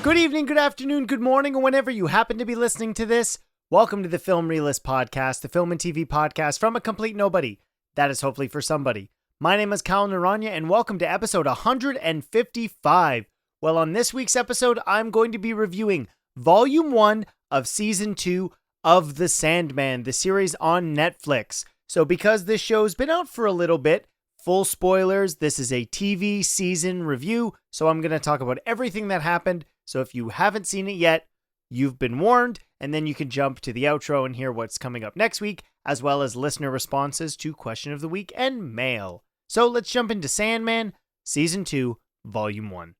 Good evening, good afternoon, good morning, or whenever you happen to be listening to this. Welcome to the Film Realist Podcast, the film and TV podcast from a complete nobody. That is hopefully for somebody. My name is Kyle Naranya, and welcome to episode 155. Well, on this week's episode, I'm going to be reviewing Volume 1 of Season 2 of The Sandman, the series on Netflix. So because this show's been out for a little bit, full spoilers, this is a TV season review, so I'm going to talk about everything that happened. So if you haven't seen it yet, you've been warned, and then you can jump to the outro and hear what's coming up next week, as well as listener responses to Question of the Week and mail. So let's jump into Sandman, Season 2, Volume 1.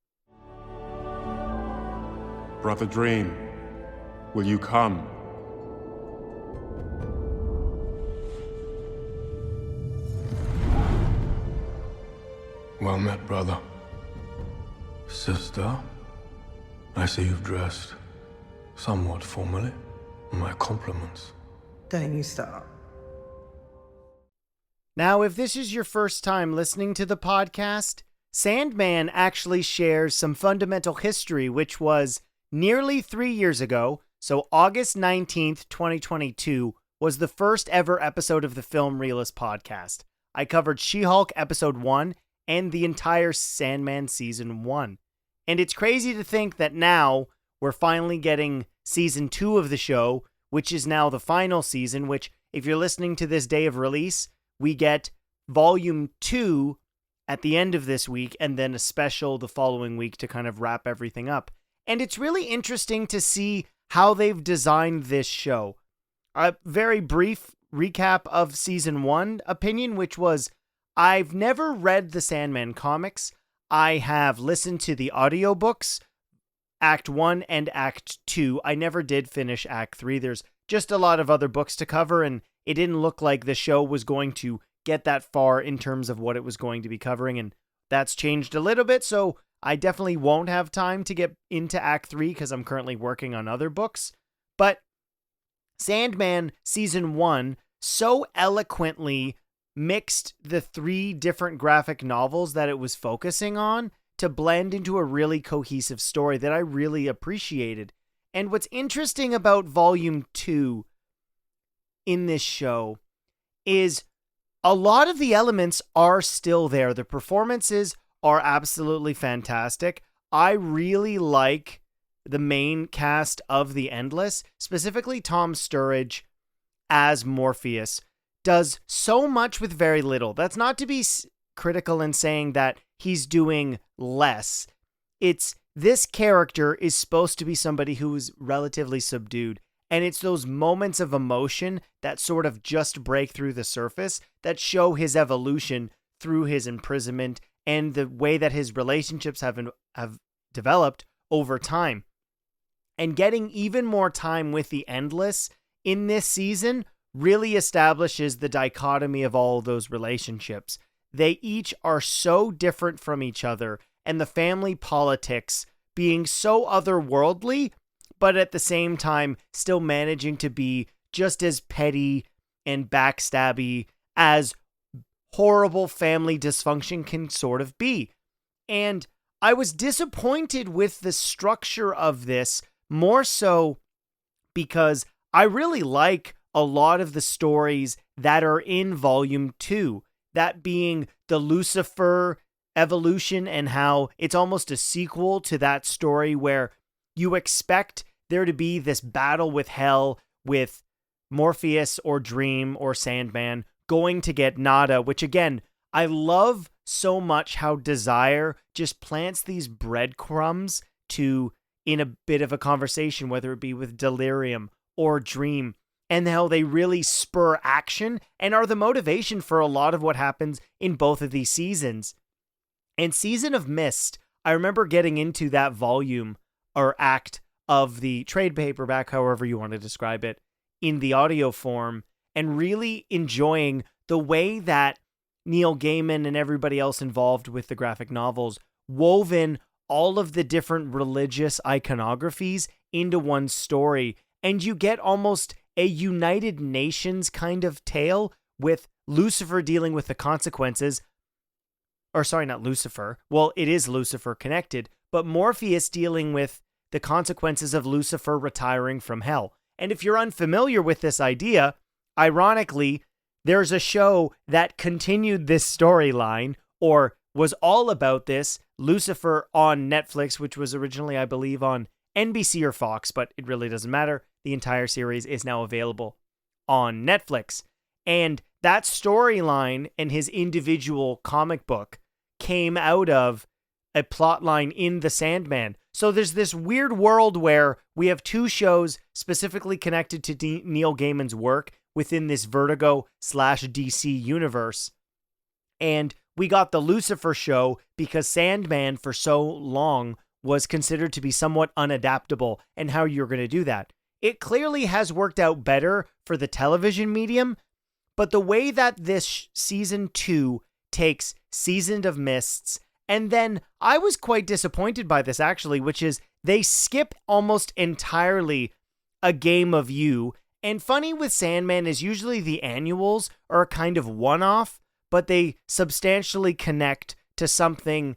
Brother Dream, will you come? Well met, brother. Sister, I see you've dressed somewhat formally. My compliments. Don't you start. Now, if this is your first time listening to the podcast, Sandman actually shares some fundamental history, which was nearly 3 years ago, so August 19th, 2022, was the first ever episode of the Film Realist Podcast. I covered She-Hulk Episode 1 and the entire Sandman Season 1. And it's crazy to think that now we're finally getting Season 2 of the show, which is now the final season, which, if you're listening to this day of release, we get Volume 2 at the end of this week, and then a special the following week to kind of wrap everything up. And it's really interesting to see how they've designed this show. A very brief recap of Season 1 opinion, which was, I've never read the Sandman comics. I have listened to the audiobooks, Act 1 and Act 2. I never did finish Act 3. There's just a lot of other books to cover, and it didn't look like the show was going to get that far in terms of what it was going to be covering, and that's changed a little bit, so I definitely won't have time to get into Act 3 because I'm currently working on other books. But Sandman Season 1 so eloquently mixed the 3 different graphic novels that it was focusing on to blend into a really cohesive story that I really appreciated. And what's interesting about Volume 2 in this show is a lot of the elements are still there. The performances are absolutely fantastic. I really like the main cast of The Endless, specifically Tom Sturridge as Morpheus. Does so much with very little. That's not to be critical in saying that he's doing less. It's this character is supposed to be somebody who's relatively subdued, and it's those moments of emotion that sort of just break through the surface that show his evolution through his imprisonment and the way that his relationships have developed over time. And getting even more time with the Endless in this season really establishes the dichotomy of all those relationships. They each are so different from each other, and the family politics being so otherworldly, but at the same time still managing to be just as petty and backstabby as horrible family dysfunction can sort of be. And I was disappointed with the structure of this, more so because I really like a lot of the stories that are in Volume 2, that being the Lucifer evolution and how it's almost a sequel to that story where you expect there to be this battle with hell with Morpheus or Dream or Sandman going to get Nada, which again, I love so much how Desire just plants these breadcrumbs to in a bit of a conversation, whether it be with Delirium or Dream, and how they really spur action and are the motivation for a lot of what happens in both of these seasons. And Season of Mist, I remember getting into that volume or act of the trade paperback, however you want to describe it, in the audio form, and really enjoying the way that Neil Gaiman and everybody else involved with the graphic novels wove in all of the different religious iconographies into one story, and you get almost a United Nations kind of tale with Lucifer dealing with the consequences, or sorry, not Lucifer. Well, it is Lucifer connected, but Morpheus dealing with the consequences of Lucifer retiring from hell. And if you're unfamiliar with this idea, ironically, there's a show that continued this storyline or was all about this, Lucifer on Netflix, which was originally, I believe, on NBC or Fox, but it really doesn't matter. The entire series is now available on Netflix. And that storyline and his individual comic book came out of a plot line in The Sandman. So there's this weird world where we have two shows specifically connected to Neil Gaiman's work within this Vertigo/DC universe. And we got the Lucifer show because Sandman for so long was considered to be somewhat unadaptable, and how you're going to do that. It clearly has worked out better for the television medium, but the way that this season 2 takes Seasoned of Mists, and then I was quite disappointed by this actually, which is they skip almost entirely A Game of You. And funny with Sandman is usually the annuals are a kind of one-off, but they substantially connect to something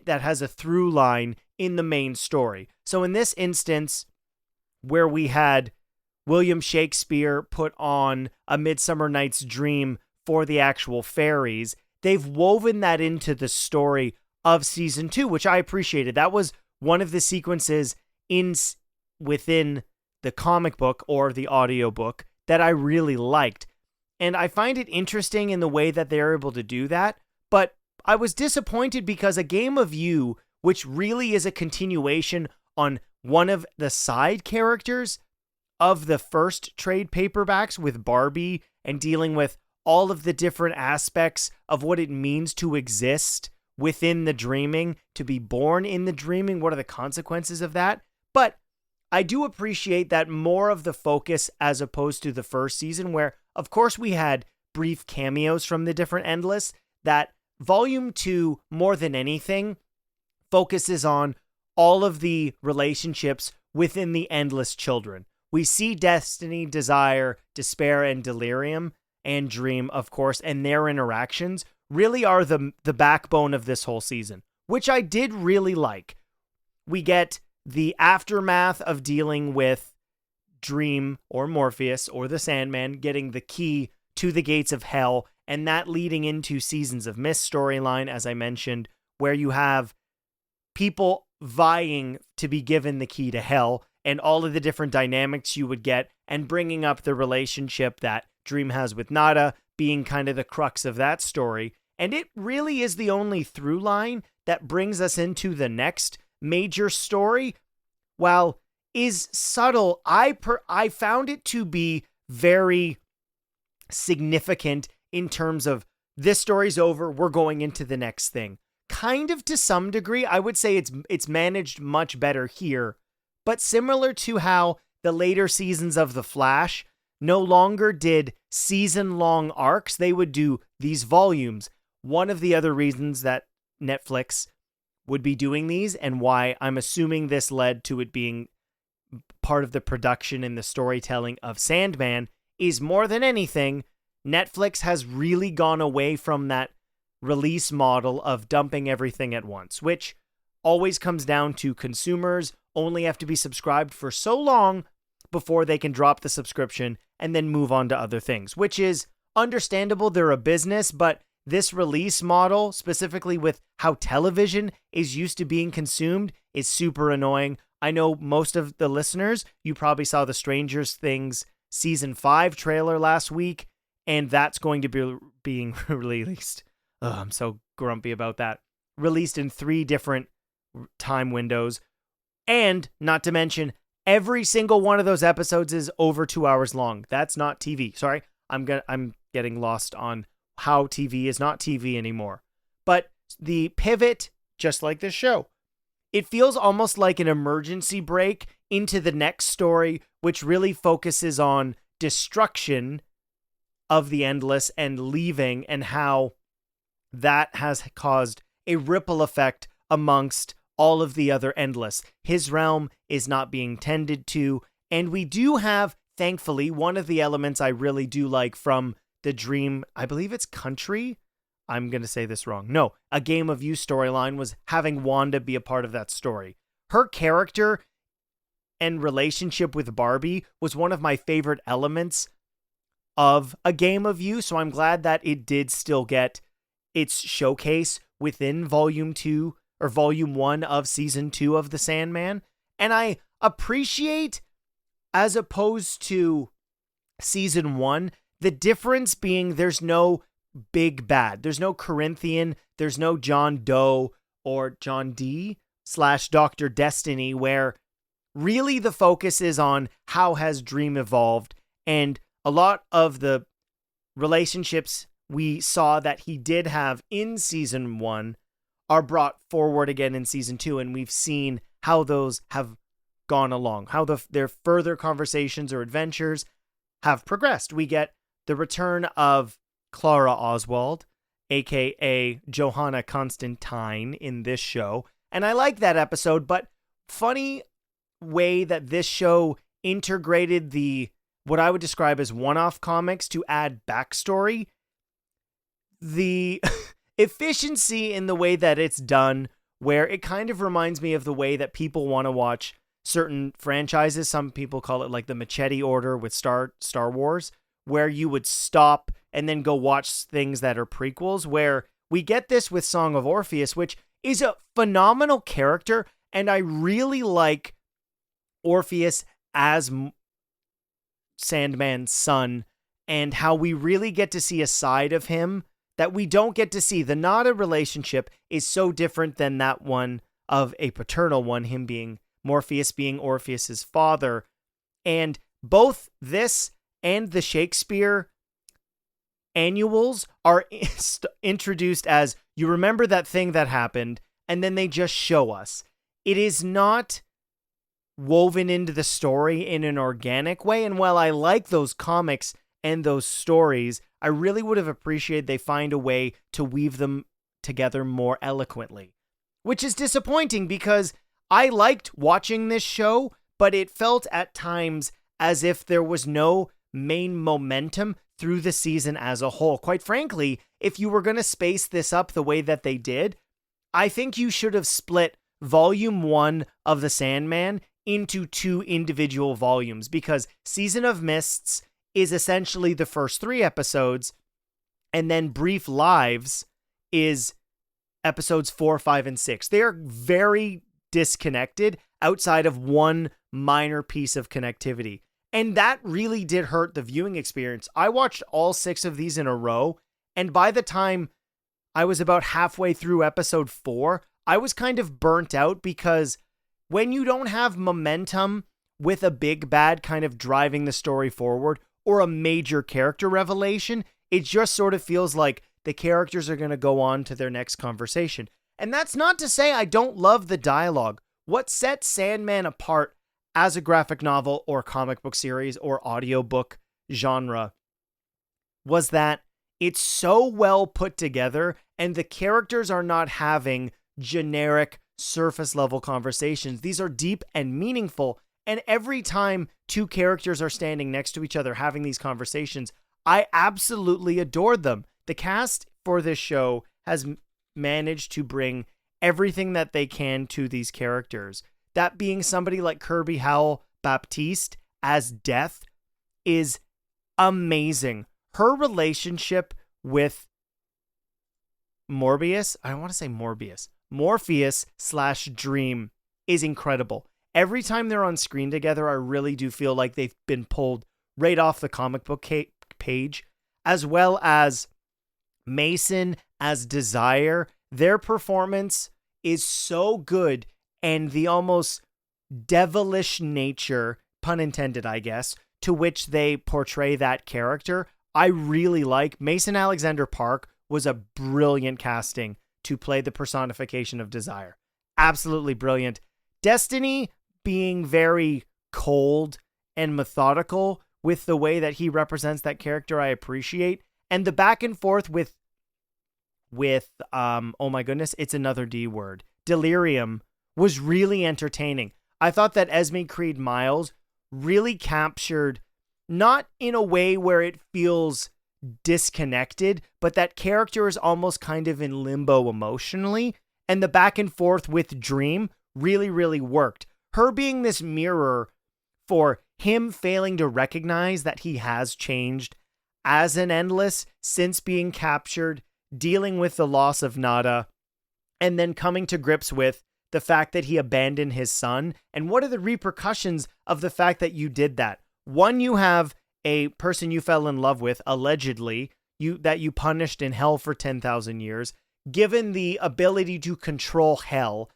that has a through line in the main story. So in this instance, where we had William Shakespeare put on A Midsummer Night's Dream for the actual fairies, they've woven that into the story of season 2, which I appreciated. That was one of the sequences within the comic book or the audiobook that I really liked. And I find it interesting in the way that they're able to do that, but I was disappointed because A Game of You, which really is a continuation on one of the side characters of the first trade paperbacks with Barbie and dealing with all of the different aspects of what it means to exist within the dreaming, to be born in the dreaming, what are the consequences of that? But I do appreciate that more of the focus as opposed to the first season where, of course, we had brief cameos from the different Endless, that Volume 2, more than anything, focuses on all of the relationships within the Endless children. We see Destiny, Desire, Despair, and Delirium, and Dream, of course, and their interactions really are the backbone of this whole season, which I did really like. We get the aftermath of dealing with Dream or Morpheus or the Sandman getting the key to the gates of hell, and that leading into Seasons of Mist storyline, as I mentioned, where you have people vying to be given the key to hell and all of the different dynamics you would get, and bringing up the relationship that Dream has with Nada being kind of the crux of that story. And it really is the only through line that brings us into the next major story. While is subtle, I found it to be very significant in terms of this story's over, we're going into the next thing. Kind of to some degree, I would say it's managed much better here, but similar to how the later seasons of The Flash no longer did season-long arcs, they would do these volumes. One of the other reasons that Netflix would be doing these, and why I'm assuming this led to it being part of the production and the storytelling of Sandman, is more than anything, Netflix has really gone away from that release model of dumping everything at once, which always comes down to consumers only have to be subscribed for so long before they can drop the subscription and then move on to other things, which is understandable. They're a business, but this release model, specifically with how television is used to being consumed, is super annoying. I know most of the listeners, you probably saw the Stranger Things Season 5 trailer last week, and that's going to be being released. I'm so grumpy about that. Released in 3 different time windows. And, not to mention, every single one of those episodes is over 2 hours long. That's not TV. Sorry, I'm getting lost on how TV is not TV anymore. But the pivot, just like this show, it feels almost like an emergency break into the next story, which really focuses on destruction of the Endless and leaving, and how that has caused a ripple effect amongst all of the other Endless. His realm is not being tended to, and we do have, thankfully, one of the elements I really do like from the Dream, I believe it's Country? I'm going to say this wrong. No, A Game of You storyline was having Wanda be a part of that story. her character and relationship with Barbie was one of my favorite elements of A Game of You, so I'm glad that it did still get its showcase within Volume 2 or Volume 1 of Season 2 of The Sandman. And I appreciate, as opposed to Season 1, the difference being there's no big bad. There's no Corinthian, there's no John Doe or John D / Dr. Destiny, where really the focus is on how has Dream evolved, and a lot of the relationships we saw that he did have in Season 1 are brought forward again in Season 2, and we've seen how those have gone along, how their further conversations or adventures have progressed. We get the return of Clara Oswald, aka Johanna Constantine, in this show, and I like that episode, but funny way that this show integrated the what I would describe as one-off comics to add backstory. The efficiency in the way that it's done, where it kind of reminds me of the way that people want to watch certain franchises. Some people call it like the Machete Order with Star Wars, where you would stop and then go watch things that are prequels, where we get this with Song of Orpheus, which is a phenomenal character, and I really like Orpheus as Sandman's son, and how we really get to see a side of him that we don't get to see. The Nada relationship is so different than that one of a paternal one, him being Morpheus being Orpheus's father. And both this and the Shakespeare annuals are introduced as, you remember that thing that happened, and then they just show us. It is not woven into the story in an organic way, and while I like those comics and those stories, I really would have appreciated they find a way to weave them together more eloquently, which is disappointing because I liked watching this show, but it felt at times as if there was no main momentum through the season as a whole. Quite frankly, if you were going to space this up the way that they did, I think you should have split Volume 1 of The Sandman into 2 individual volumes, because Season of Mists is essentially the first 3 episodes, and then Brief Lives is episodes 4, 5, and 6. They are very disconnected outside of one minor piece of connectivity. And that really did hurt the viewing experience. I watched all 6 of these in a row, and by the time I was about halfway through episode 4, I was kind of burnt out, because when you don't have momentum with a big bad kind of driving the story forward, or a major character revelation, it just sort of feels like the characters are going to go on to their next conversation. And that's not to say I don't love the dialogue. What sets Sandman apart as a graphic novel or comic book series or audiobook genre was that it's so well put together, and the characters are not having generic surface level conversations. These are deep and meaningful, and every time 2 characters are standing next to each other having these conversations, I absolutely adored them. The cast for this show has managed to bring everything that they can to these characters. That being somebody like Kirby Howell Baptiste as Death is amazing. Her relationship with Morpheus / Dream is incredible. Every time they're on screen together, I really do feel like they've been pulled right off the comic book page, as well as Mason as Desire. Their performance is so good, and the almost devilish nature, pun intended, I guess, to which they portray that character, I really like. Mason Alexander Park was a brilliant casting to play the personification of Desire. Absolutely brilliant. Destiny being very cold and methodical with the way that he represents that character, I appreciate. And the back and forth with oh my goodness, it's another D word, Delirium, was really entertaining. I thought that Esme Creed Miles really captured, not in a way where it feels disconnected, but that character is almost kind of in limbo emotionally. And the back and forth with Dream really, really worked. Her being this mirror for him failing to recognize that he has changed as an Endless since being captured, dealing with the loss of Nada, and then coming to grips with the fact that he abandoned his son. And what are the repercussions of the fact that you did that? One, you have a person you fell in love with, allegedly, that you punished in hell for 10,000 years, given the ability to control hell,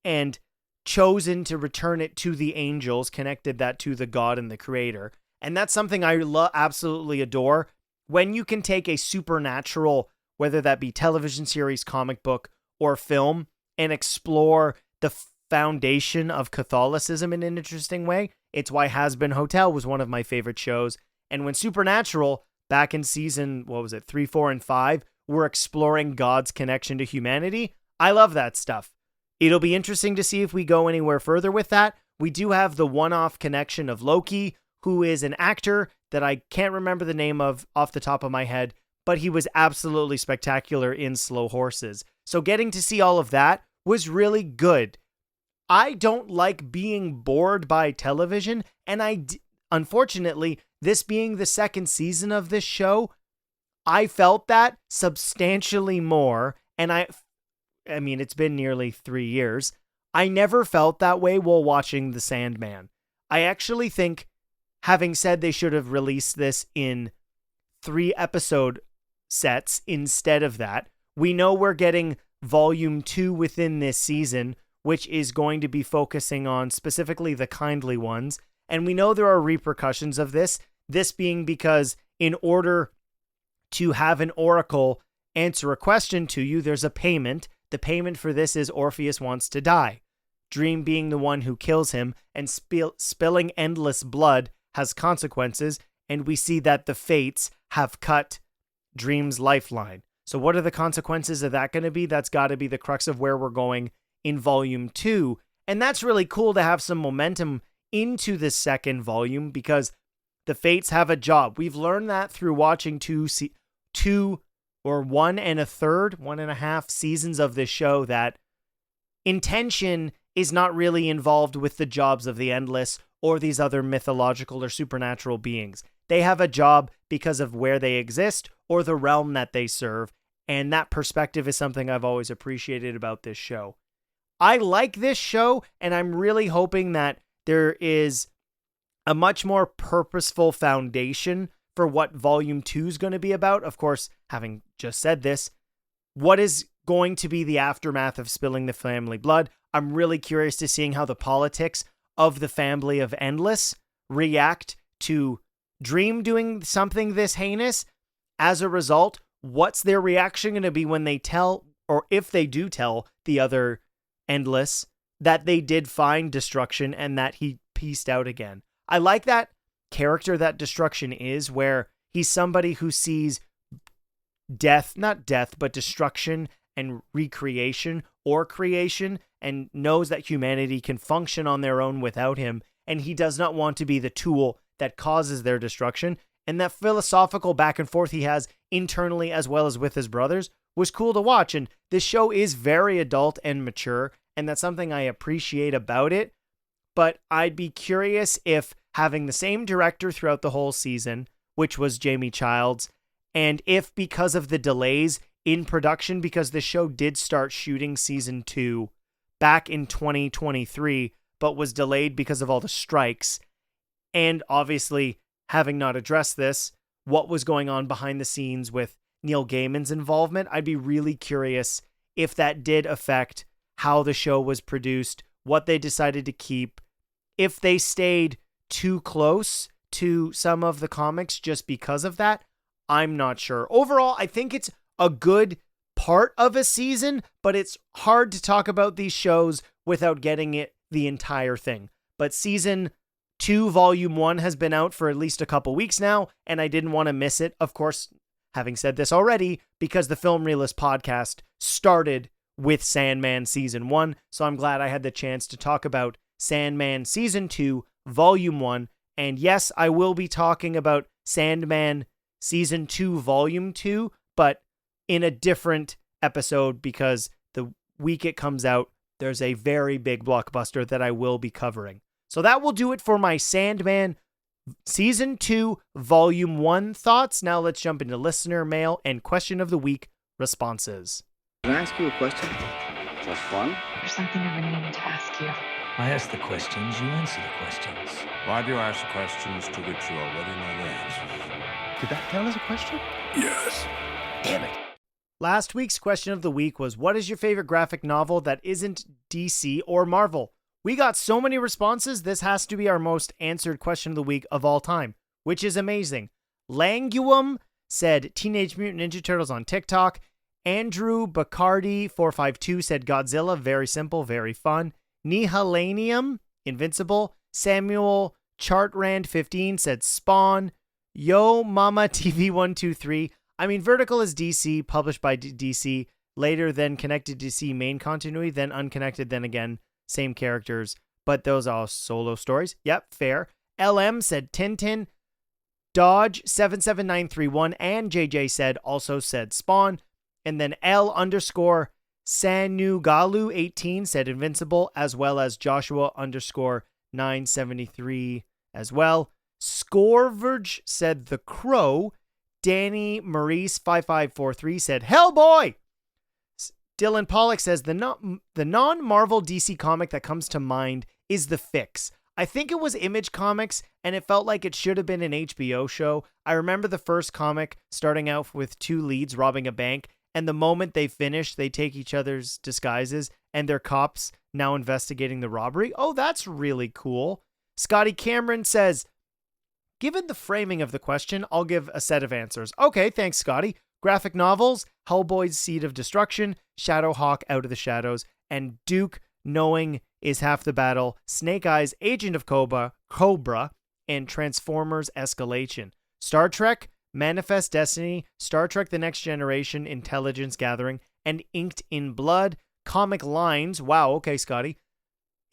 and chosen to return it to the angels, connected that to the God and the creator. And that's something I absolutely adore. When you can take a supernatural, whether that be television series, comic book, or film, and explore the foundation of Catholicism in an interesting way. It's why Has Been Hotel was one of my favorite shows. And when Supernatural, back in season, 3, 4, and 5, were exploring God's connection to humanity, I love that stuff. It'll be interesting to see if we go anywhere further with that. We do have the one-off connection of Loki, who is an actor that I can't remember the name of off the top of my head, but he was absolutely spectacular in Slow Horses. So getting to see all of that was really good. I don't like being bored by television, and unfortunately, this being the second season of this show, I felt that substantially more, and I mean, it's been nearly 3 years. I never felt that way while watching The Sandman. I actually think, having said they should have released this in 3 episode sets instead of that, we know we're getting volume 2 within this season, which is going to be focusing on specifically the kindly ones. And we know there are repercussions of this being because in order to have an oracle answer a question to you, there's a payment. The payment for this is Orpheus wants to die. Dream being the one who kills him, and spilling endless blood has consequences, and we see that the fates have cut Dream's lifeline. So what are the consequences of that going to be? That's got to be the crux of where we're going in volume 2. And that's really cool to have some momentum into the second volume, because the fates have a job. We've learned that through watching 1.5 seasons of this show, that intention is not really involved with the jobs of the Endless or these other mythological or supernatural beings. They have a job because of where they exist or the realm that they serve, and that perspective is something I've always appreciated about this show. I like this show, and I'm really hoping that there is a much more purposeful foundation for what Volume 2 is going to be about. Of course, having just said this, what is going to be the aftermath of spilling the family blood? I'm really curious to seeing how the politics of the family of Endless react to Dream doing something this heinous. As a result, what's their reaction going to be when they tell, or if they do tell, the other Endless that they did find Destruction and that he pieced out again? I like that character that Destruction is, where he's somebody who sees not death, but destruction and recreation or creation, and knows that humanity can function on their own without him, and he does not want to be the tool that causes their destruction. And that philosophical back and forth he has internally as well as with his brothers was cool to watch. And this show is very adult and mature, and that's something I appreciate about it. But I'd be curious if having the same director throughout the whole season, which was Jamie Childs, and if because of the delays in production, because the show did start shooting season 2 back in 2023, but was delayed because of all the strikes, and obviously having not addressed this, what was going on behind the scenes with Neil Gaiman's involvement, I'd be really curious if that did affect how the show was produced, what they decided to keep, if they stayed too close to some of the comics just because of that. I'm not sure. Overall, I think it's a good part of a season, but it's hard to talk about these shows without getting it the entire thing. But season 2, volume 1 has been out for at least a couple weeks now, and I didn't want to miss it. Of course, having said this already, because the Film Realist podcast started with Sandman season 1, so I'm glad I had the chance to talk about Sandman season 2, volume 1. And yes, I will be talking about Sandman season 2, volume 2, but in a different episode, because the week it comes out, there's a very big blockbuster that I will be covering. So that will do it for my Sandman Season 2, Volume 1 thoughts. Now let's jump into listener mail and question of the week responses. Can I ask you a question? Just one? There's something I've been meaning to ask you. I ask the questions, you answer the questions. Why do you ask questions to which you already know the answers? Did that count as a question? Yes. Damn it. Last week's question of the week was, what is your favorite graphic novel that isn't DC or Marvel? We got so many responses, this has to be our most answered question of the week of all time, which is amazing. Languum said Teenage Mutant Ninja Turtles on TikTok. Andrew Bacardi 452 said Godzilla, very simple, very fun. Nihilanium, Invincible. Samuel Chartrand 15 said Spawn. Yo Mama TV 123. I mean, Vertical is DC, published by DC, later then connected to DC main continuity, then unconnected, then again, same characters, but those are all solo stories. Yep, fair. LM said Tintin. Dodge 77931 and JJ said Spawn. And then L_Sanugalu 18 said Invincible, as well as Joshua _973 as well. Scoreverge said The Crow. Danny Maurice 5543 said Hellboy. Dylan Pollock says the non-Marvel DC comic that comes to mind is The Fix. I think it was Image Comics, and it felt like it should have been an HBO show. I remember the first comic starting out with two leads robbing a bank, and the moment they finish, they take each other's disguises, and they're cops now investigating the robbery. Oh, that's really cool. Scotty Cameron says, given the framing of the question, I'll give a set of answers. Okay, thanks, Scotty. Graphic novels, Hellboy's Seed of Destruction, Shadowhawk Out of the Shadows, and Duke Knowing is Half the Battle, Snake Eyes Agent of Cobra, and Transformers Escalation. Star Trek, Manifest Destiny, Star Trek The Next Generation, Intelligence Gathering, and Inked in Blood, Comic Lines, wow, okay, Scotty,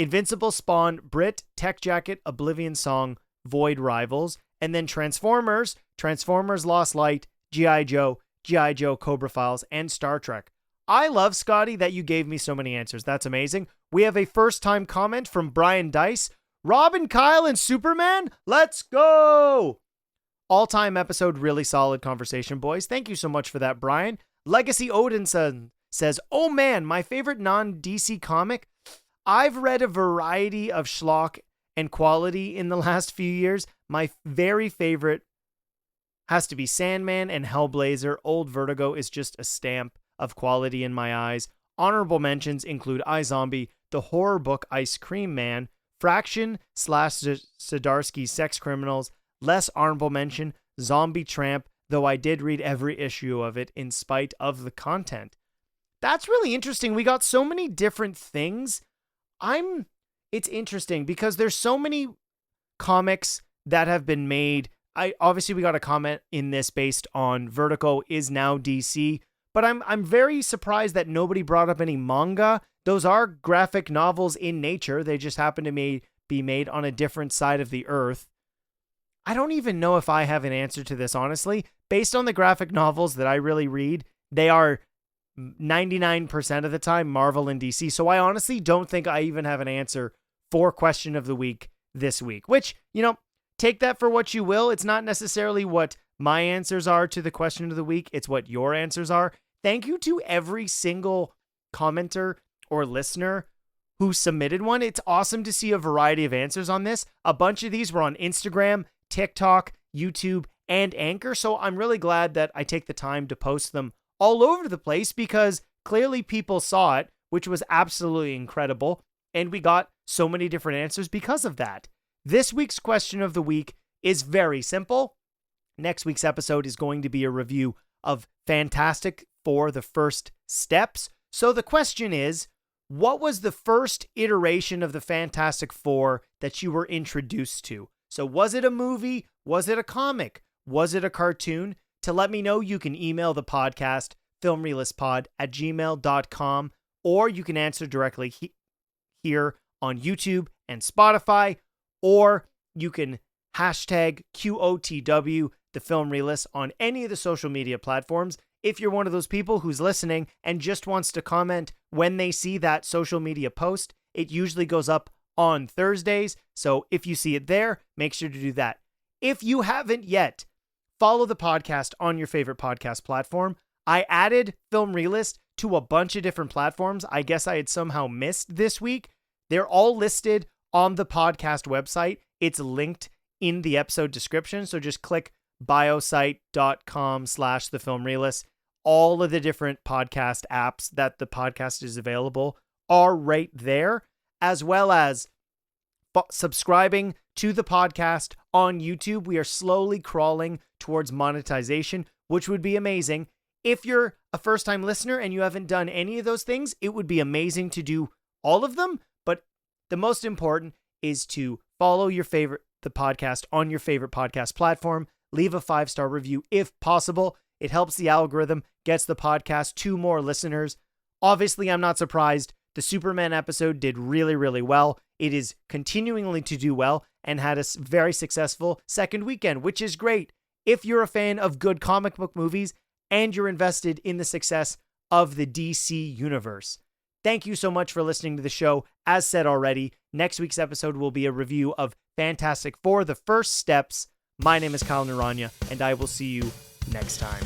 Invincible, Spawn, Brit, Tech Jacket, Oblivion Song, Void Rivals, and then Transformers, Transformers Lost Light, G.I. Joe, G.I. Joe Cobra Files, and Star Trek. I love, Scotty, that you gave me so many answers. That's amazing. We have a first-time comment from Brian Dice. Robin, Kyle, and Superman? Let's go! All-time episode, really solid conversation, boys. Thank you so much for that, Brian. Legacy Odinson says, oh man, my favorite non-DC comic? I've read a variety of schlock and quality in the last few years. My very favorite has to be Sandman and Hellblazer. Old Vertigo is just a stamp of quality in my eyes. Honorable mentions include iZombie, the horror book Ice Cream Man, Fraction / Zdarsky's Sex Criminals. Less honorable mention, Zombie Tramp, though I did read every issue of it in spite of the content. That's really interesting. We got so many different things. It's interesting because there's so many comics that have been made. Obviously we got a comment in this based on Vertigo is now DC, but I'm very surprised that nobody brought up any manga. Those are graphic novels in nature. They just happen to be made on a different side of the earth. I don't even know if I have an answer to this, honestly. Based on the graphic novels that I really read, they are 99% of the time Marvel and DC. So I honestly don't think I even have an answer for question of the week this week, which, take that for what you will. It's not necessarily what my answers are to the question of the week. It's what your answers are. Thank you to every single commenter or listener who submitted one. It's awesome to see a variety of answers on this. A bunch of these were on Instagram, TikTok, YouTube, and Anchor. So I'm really glad that I take the time to post them all over the place because clearly people saw it, which was absolutely incredible. And we got so many different answers because of that. This week's question of the week is very simple. Next week's episode is going to be a review of Fantastic Four: The First Steps. So the question is, what was the first iteration of the Fantastic Four that you were introduced to? So was it a movie? Was it a comic? Was it a cartoon? To let me know, you can email the podcast, filmreelistspod@gmail.com, or you can answer directly here on YouTube and Spotify, or you can hashtag QOTW, the Film Realist, on any of the social media platforms. if you're one of those people who's listening and just wants to comment when they see that social media post, it usually goes up on Thursdays. So if you see it there, make sure to do that. If you haven't yet, follow the podcast on your favorite podcast platform. I added Film Realist to a bunch of different platforms. I guess I had somehow missed this week. They're all listed on the podcast website. It's linked in the episode description. So just click biosite.com/thefilmrealist. All of the different podcast apps that the podcast is available are right there, as well as subscribing to the podcast on YouTube. We are slowly crawling towards monetization, which would be amazing. If you're a first-time listener and you haven't done any of those things, it would be amazing to do all of them. But the most important is to follow the podcast on your favorite podcast platform. Leave a 5-star review if possible. It helps the algorithm, gets the podcast to more listeners. Obviously, I'm not surprised. The Superman episode did really, really well. It is continuing to do well and had a very successful second weekend, which is great. If you're a fan of good comic book movies and you're invested in the success of the DC universe. Thank you so much for listening to the show. As said already, next week's episode will be a review of Fantastic Four: The First Steps. My name is Kyle Naranya, and I will see you next time.